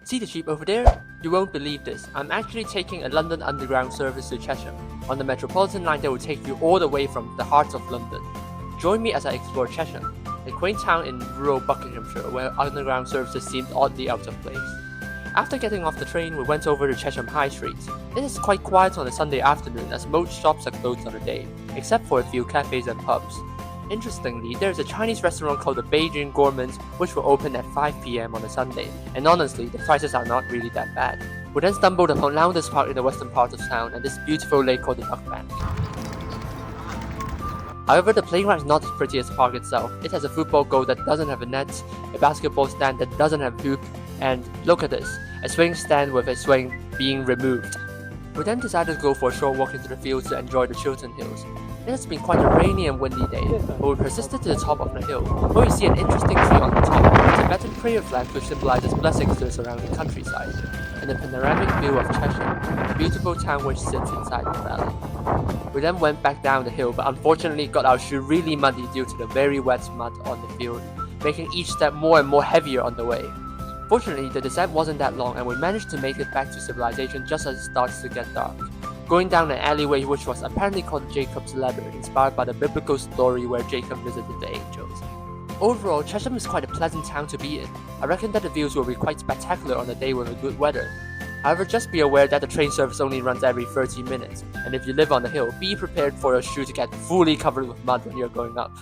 See the sheep over there? You won't believe this. I'm actually taking a London Underground service to Chesham, on the Metropolitan line that will take you all the way from the heart of London. Join me as I explore Chesham, a quaint town in rural Buckinghamshire where underground services seemed oddly out of place. After getting off the train, we went over to Chesham High Street. It is quite quiet on a Sunday afternoon as most shops are closed on the day, except for a few cafes and pubs. Interestingly, there is a Chinese restaurant called the Beijing Gourmand which will open at 5 PM on a Sunday, and honestly, the prices are not really that bad. We then stumbled upon Lowndes Park in the western part of town and this beautiful lake called the Duck Bank. However, the playground is not as pretty as the park itself. It has a football goal that doesn't have a net, a basketball stand that doesn't have a hoop, and look at this, a swing stand with a swing being removed. We then decided to go for a short walk into the fields to enjoy the Chiltern Hills. It has been quite a rainy and windy day, but we persisted to the top of the hill, where we see an interesting tree on the top, a Tibetan prayer flag which symbolizes blessings to the surrounding countryside, and a panoramic view of Chesham, a beautiful town which sits inside the valley. We then went back down the hill, but unfortunately got our shoe really muddy due to the very wet mud on the field, making each step more and more heavier on the way. Fortunately, the descent wasn't that long and we managed to make it back to civilization just as it starts to get dark, going down an alleyway which was apparently called Jacob's Ladder, inspired by the biblical story where Jacob visited the angels. Overall, Chesham is quite a pleasant town to be in. I reckon that the views will be quite spectacular on a day with good weather. However, just be aware that the train service only runs every 30 minutes, and if you live on the hill, be prepared for your shoe to get fully covered with mud when you're going up.